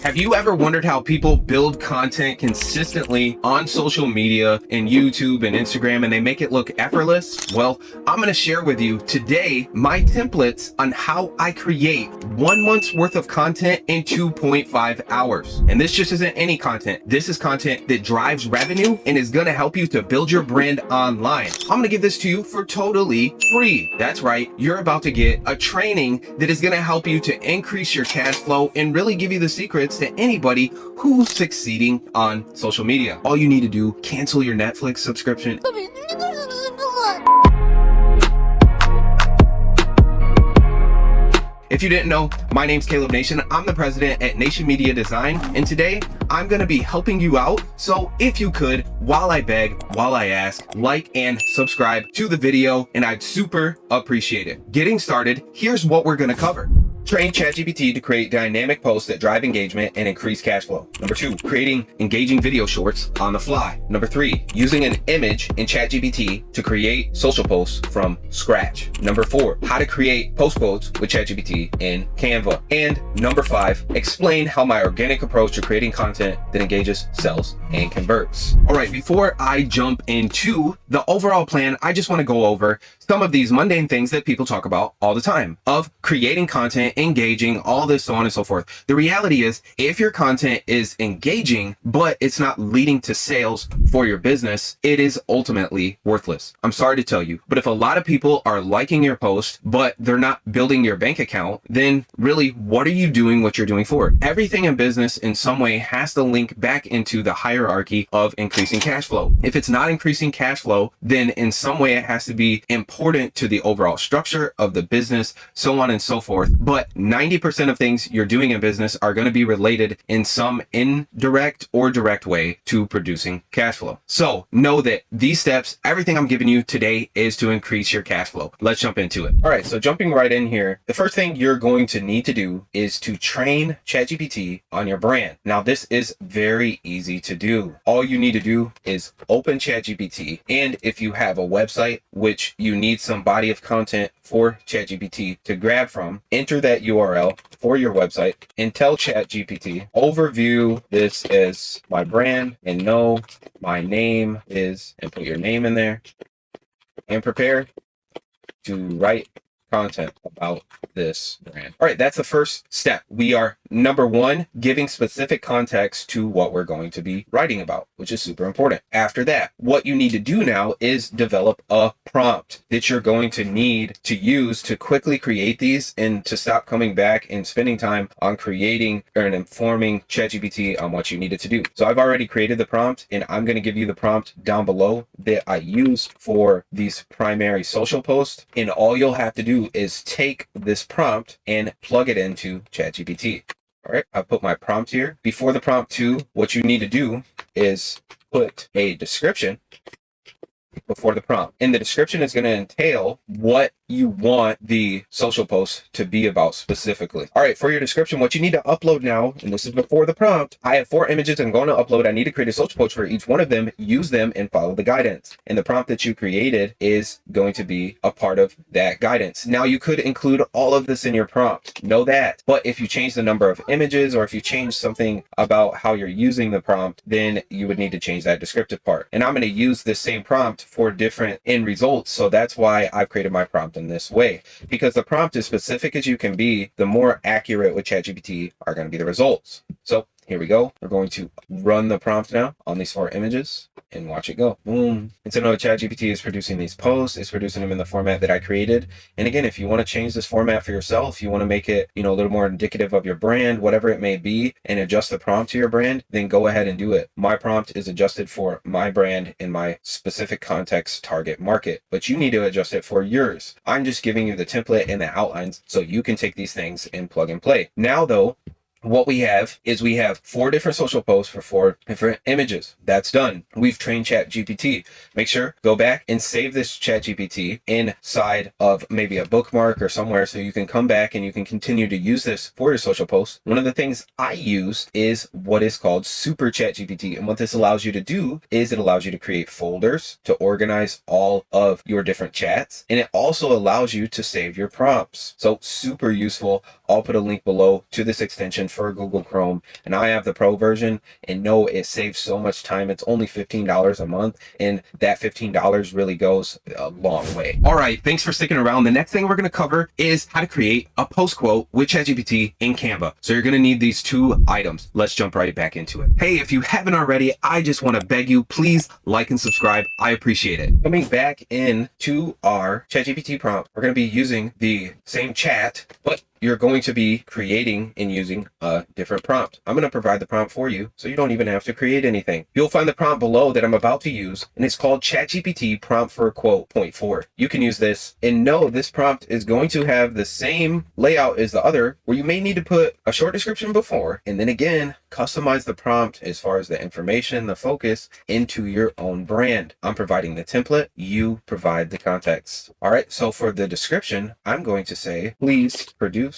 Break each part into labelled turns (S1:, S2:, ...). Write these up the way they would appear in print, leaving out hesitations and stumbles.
S1: Have you ever wondered how people build content consistently on social media and YouTube and Instagram and they make it look effortless? Well, I'm going to share with you today my templates on how I create 1 month's worth of content in 2.5 hours. And this just isn't any content. This is content that drives revenue and is going to help you to build your brand online. I'm going to give this to you for totally free. That's right. You're about to get a training that is going to help you to increase your cash flow and really give you the secrets to anybody who's succeeding on social media. All you need to do, cancel your Netflix subscription. If you didn't know, my name's Caleb Nation. I'm the president at Nation Media Design, and today I'm going to be helping you out. So if you could, while I beg, while I ask, like and subscribe to the video, and I'd super appreciate it. Getting started, here's what we're going to cover. Train ChatGPT to create dynamic posts that drive engagement and increase cash flow. Number 2, creating engaging video shorts on the fly. Number 3, using an image in ChatGPT to create social posts from scratch. Number 4, how to create post quotes with ChatGPT in Canva. And number 5, explain how my organic approach to creating content that engages, sells, and converts. All right, before I jump into the overall plan, I just want to go over some of these mundane things that people talk about all the time of creating content, engaging, all this, so on and so forth. The reality is, if your content is engaging, but it's not leading to sales for your business, it is ultimately worthless. I'm sorry to tell you, but if a lot of people are liking your post, but they're not building your bank account, then really, what are you doing what you're doing for? Everything in business in some way has to link back into the hierarchy of increasing cash flow. If it's not increasing cash flow, then in some way it has to be important to the overall structure of the business, so on and so forth. But 90% of things you're doing in business are going to be related in some indirect or direct way to producing cash flow. So know that these steps, everything I'm giving you today is to increase your cash flow. Let's jump into it. All right, so jumping right in here, the first thing you're going to need to do is to train ChatGPT on your brand. Now, this is very easy to do. All you need to do is open ChatGPT, and if you have a website, which you need some body of content for ChatGPT to grab from, enter that URL for your website and tell ChatGPT, overview this as my brand, and know my name is, and put your name in there, and prepare to write content about this brand. All right, that's the first step. We are, number 1, giving specific context to what we're going to be writing about, which is super important. After that, what you need to do now is develop a prompt that you're going to need to use to quickly create these and to stop coming back and spending time on creating or informing ChatGPT on what you needed to do. So I've already created the prompt, and I'm going to give you the prompt down below that I use for these primary social posts. And all you'll have to do is take this prompt and plug it into ChatGPT. All right, I've put my prompt here. Before the prompt too, what you need to do is put a description before the prompt. And the description is going to entail what you want the social post to be about specifically. All right, for your description, what you need to upload now, and this is before the prompt, I have 4 images I'm going to upload. I need to create a social post for each one of them, use them, and follow the guidance. And the prompt that you created is going to be a part of that guidance. Now, you could include all of this in your prompt, know that. But if you change the number of images, or if you change something about how you're using the prompt, then you would need to change that descriptive part. And I'm going to use this same prompt for different end results. So that's why I've created my prompt in this way, because the prompt is specific as you can be, the more accurate with ChatGPT are going to be the results. So here we go. We're going to run the prompt now on these 4 images and watch it go. Boom. And so now ChatGPT is producing these posts. It's producing them in the format that I created. And again, if you want to change this format for yourself, you want to make it, a little more indicative of your brand, whatever it may be, and adjust the prompt to your brand, then go ahead and do it. My prompt is adjusted for my brand in my specific context target market, but you need to adjust it for yours. I'm just giving you the template and the outlines so you can take these things and plug and play. Now though, what we have is we have 4 different social posts for 4 different images. That's done. We've trained ChatGPT. Make sure, go back and save this ChatGPT inside of maybe a bookmark or somewhere so you can come back and you can continue to use this for your social posts. One of the things I use is what is called Super ChatGPT. And what this allows you to do is it allows you to create folders to organize all of your different chats. And it also allows you to save your prompts. So super useful. I'll put a link below to this extension for Google Chrome, and I have the pro version, and no, it saves so much time. It's only $15 a month, and that $15 really goes a long way. All right, thanks for sticking around. The next thing we're going to cover is how to create a post quote with ChatGPT in Canva. So you're going to need these two items. Let's jump right back into it. Hey, if you haven't already, I just want to beg you, please like and subscribe. I appreciate it. Coming back into our ChatGPT prompt, we're going to be using the same chat, but you're going to be creating and using a different prompt. I'm going to provide the prompt for you, so you don't even have to create anything. You'll find the prompt below that I'm about to use, and it's called ChatGPT prompt for a quote point 4. You can use this, and know this prompt is going to have the same layout as the other, where you may need to put a short description before, and then again, customize the prompt as far as the information, the focus into your own brand. I'm providing the template, you provide the context. All right, so for the description, I'm going to say, please produce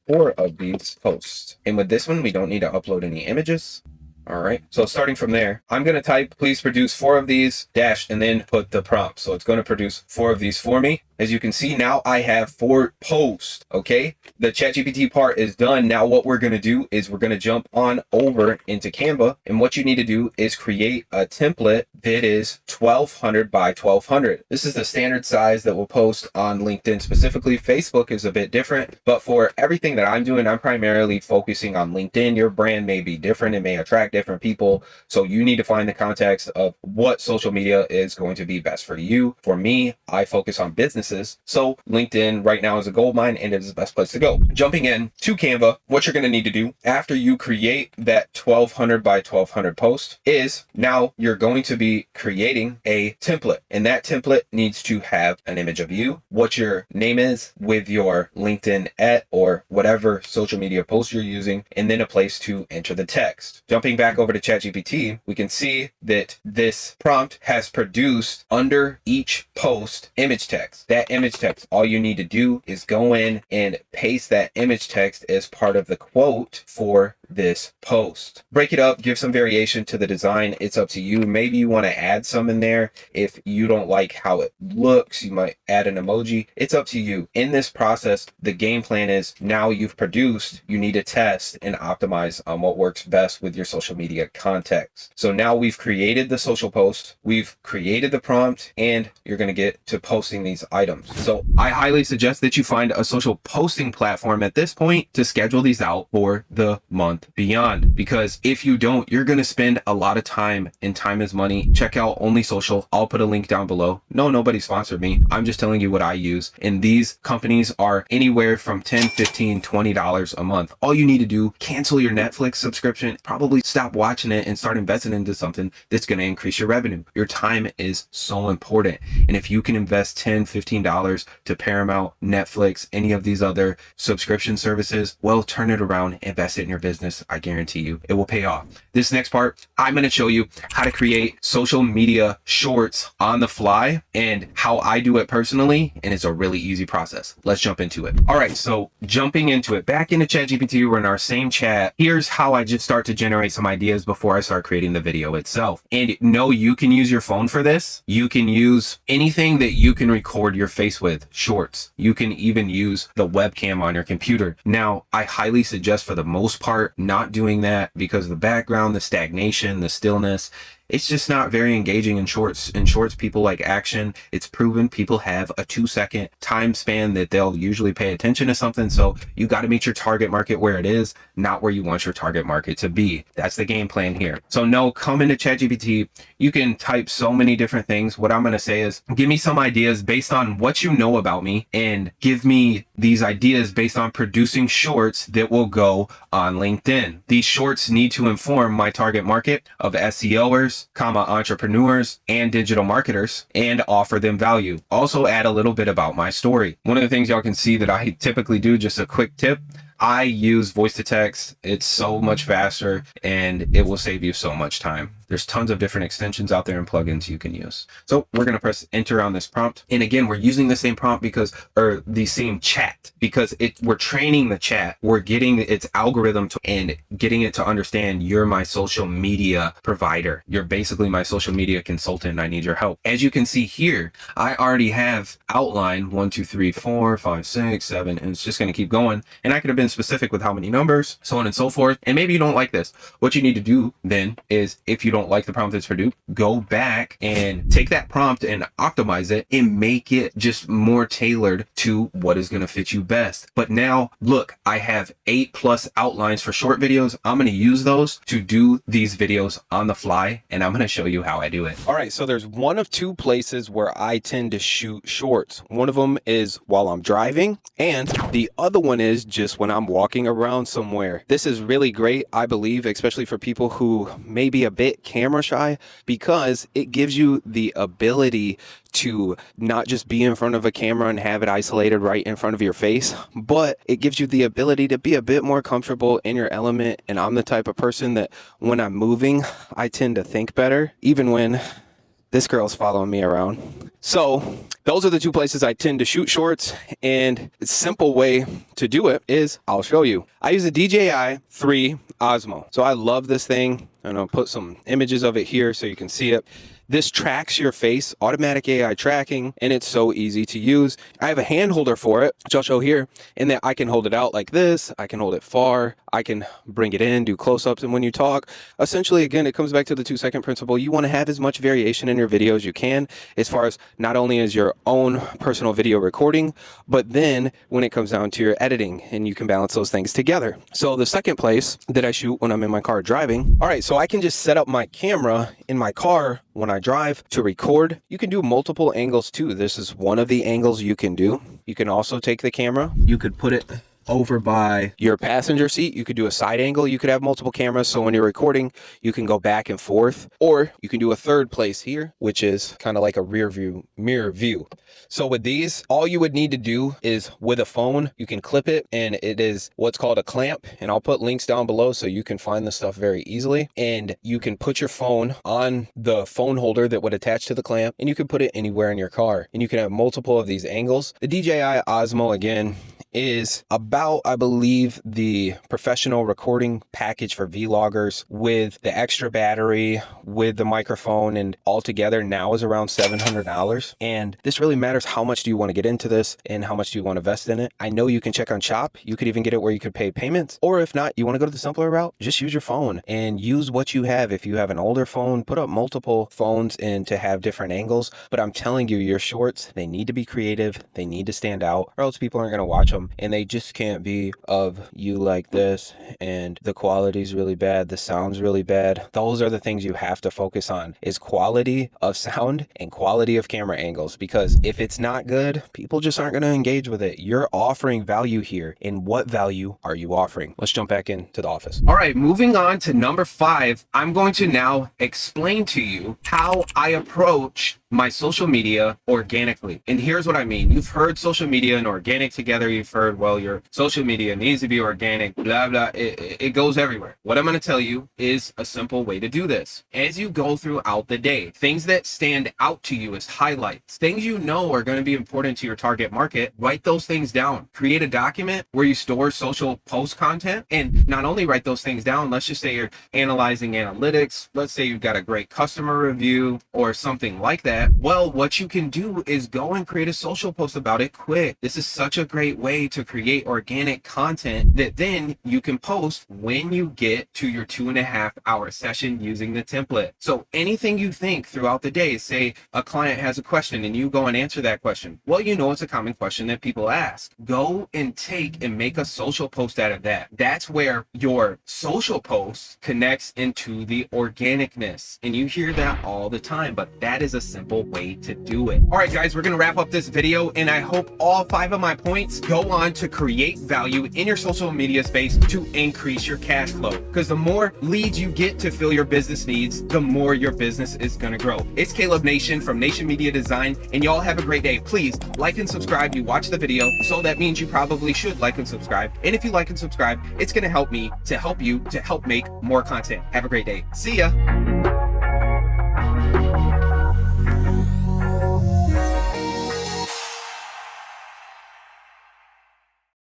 S1: 4 of these posts. And with this one, we don't need to upload any images. All right, so starting from there, I'm going to type, please produce 4 of these, dash, and then put the prompt. So it's going to produce 4 of these for me. As you can see, now I have 4 posts, okay? The ChatGPT part is done. Now what we're going to do is we're going to jump on over into Canva. And what you need to do is create a template that is 1200 by 1200. This is the standard size that we'll post on LinkedIn specifically. Facebook is a bit different, but for everything that I'm doing, I'm primarily focusing on LinkedIn. Your brand may be different. It may attract different people. So you need to find the context of what social media is going to be best for you. For me, I focus on business. So LinkedIn right now is a gold mine, and it is the best place to go. Jumping in to Canva, what you're going to need to do after you create that 1200 by 1200 post is now you're going to be creating a template, and that template needs to have an image of you, what your name is with your LinkedIn @ or whatever social media post you're using, and then a place to enter the text. Jumping back over to ChatGPT, we can see that this prompt has produced under each post image text. That image text, all you need to do is go in and paste that image text as part of the quote for this post. Break it up, give some variation to the design. It's up to you. Maybe you want to add some in there. If you don't like how it looks, you might add an emoji. It's up to you. In this process, the game plan is now you've produced, you need to test and optimize on what works best with your social media context. So now we've created the social post, we've created the prompt, and you're going to get to posting these items. So I highly suggest that you find a social posting platform at this point to schedule these out for the month beyond, because if you don't, you're going to spend a lot of time, and time is money. Check out Only Social. I'll put a link down below. No, nobody sponsored me. I'm just telling you what I use. And these companies are anywhere from $10, $15, $20 a month. All you need to do, cancel your Netflix subscription, probably stop watching it and start investing into something that's going to increase your revenue. Your time is so important. And if you can invest $10, $15 to Paramount, Netflix, any of these other subscription services, well, turn it around, invest it in your business. I guarantee you it will pay off. This next part, I'm going to show you how to create social media shorts on the fly and how I do it personally. And it's a really easy process. Let's jump into it. All right. So jumping into it, back into ChatGPT, we're in our same chat. Here's how I just start to generate some ideas before I start creating the video itself. And no, you can use your phone for this. You can use anything that you can record your face with, shorts. You can even use the webcam on your computer. Now, I highly suggest for the most part, not doing that, because the background, the stagnation, the stillness, it's just not very engaging in shorts. In shorts, people like action. It's proven people have a 2-second time span that they'll usually pay attention to something. So you got to meet your target market where it is, not where you want your target market to be. That's the game plan here. So no, come into ChatGPT. You can type so many different things. What I'm going to say is give me some ideas based on what you know about me, and give me these ideas based on producing shorts that will go on LinkedIn. These shorts need to inform my target market of SEOers, entrepreneurs, and digital marketers, and offer them value. Also add a little bit about my story. One of the things y'all can see that I typically do, just a quick tip, I use voice to text. It's so much faster and it will save you so much time. There's tons of different extensions out there and plugins you can use. So we're going to press enter on this prompt. And again, we're using the same prompt or the same chat because we're training the chat. We're getting its algorithm and getting it to understand you're my social media provider. You're basically my social media consultant. And I need your help. As you can see here, I already have outlined 1, 2, 3, 4, 5, 6, 7, and it's just going to keep going. And I could have been specific with how many numbers, so on and so forth. And maybe you don't like this. What you need to do then is, if you don't like the prompt that's produced, go back and take that prompt and optimize it and make it just more tailored to what is going to fit you best. But now look, I have 8+ outlines for short videos. I'm going to use those to do these videos on the fly, and I'm going to show you how I do it. All right, so there's one of two places where I tend to shoot shorts. One of them is while I'm driving, and the other one is just when I'm walking around somewhere. This is really great, I believe, especially for people who may be a bit camera shy, because it gives you the ability to not just be in front of a camera and have it isolated right in front of your face, but it gives you the ability to be a bit more comfortable in your element. And I'm the type of person that when I'm moving, I tend to think better, even when this girl's following me around. So those are the two places I tend to shoot shorts, and a simple way to do it is I'll show you. I use a DJI 3 Osmo. So I love this thing, and I'll put some images of it here so you can see it. This tracks your face, automatic AI tracking, and it's so easy to use. I have a hand holder for it, which I'll show here, in that I can hold it out like this. I can hold it far. I can bring it in, do close-ups, and when you talk, essentially, again, it comes back to the 2-second principle. You want to have as much variation in your video as you can, as far as not only as your own personal video recording, but then when it comes down to your editing, and you can balance those things together. So the second place that I shoot when I'm in my car driving, all right, so I can just set up my camera in my car when I drive to record. You can do multiple angles too. This is one of the angles you can do. You can also take the camera, you could put it over by your passenger seat. You could do a side angle. You could have multiple cameras, so when you're recording, you can go back and forth, or you can do a third place here, which is kind of like a mirror view. So with these, all you would need to do is, with a phone, you can clip it, and it is what's called a clamp, and I'll put links down below so you can find this stuff very easily. And you can put your phone on the phone holder that would attach to the clamp, and you can put it anywhere in your car, and you can have multiple of these angles. The DJI Osmo, again, is about, I believe, the professional recording package for vloggers, with the extra battery, with the microphone, and altogether now is around $700. And this really matters. How much do you want to get into this, and how much do you want to invest in it? I know you can check on Shop. You could even get it where you could pay payments, or if not, you want to go to the simpler route, just use your phone and use what you have. If you have an older phone, put up multiple phones and to have different angles. But I'm telling you, your shorts, they need to be creative. They need to stand out, or else people aren't going to watch them. And they just can't be of you like this, and the quality's really bad, the sound's really bad. Those are the things you have to focus on, is quality of sound and quality of camera angles, because if it's not good, people just aren't going to engage with it. You're offering value here, and what value are you offering? Let's jump back into the office. All right, moving on to number 5, I'm going to now explain to you how I approach my social media organically. And here's what I mean. You've heard social media and organic together. You've heard, well, your social media needs to be organic, blah, blah. It goes everywhere. What I'm going to tell you is a simple way to do this. As you go throughout the day, things that stand out to you as highlights, things you know are going to be important to your target market, write those things down. Create a document where you store social post content, and not only write those things down, let's just say you're analyzing analytics. Let's say you've got a great customer review or something like that. Well, what you can do is go and create a social post about it quick. This is such a great way to create organic content that then you can post when you get to your 2.5-hour session using the template. So anything you think throughout the day, say a client has a question and you go and answer that question. Well, you know, it's a common question that people ask. Go and take and make a social post out of that. That's where your social post connects into the organicness. And you hear that all the time, but that is a simple way to do it. All right, guys, we're going to wrap up this video, and I hope all 5 of my points go on to create value in your social media space to increase your cash flow. Because the more leads you get to fill your business needs, the more your business is going to grow. It's Caleb Nation from Nation Media Design, and y'all have a great day. Please like and subscribe. You watch the video, so that means you probably should like and subscribe. And if you like and subscribe, it's going to help me to help you to help make more content. Have a great day. See ya.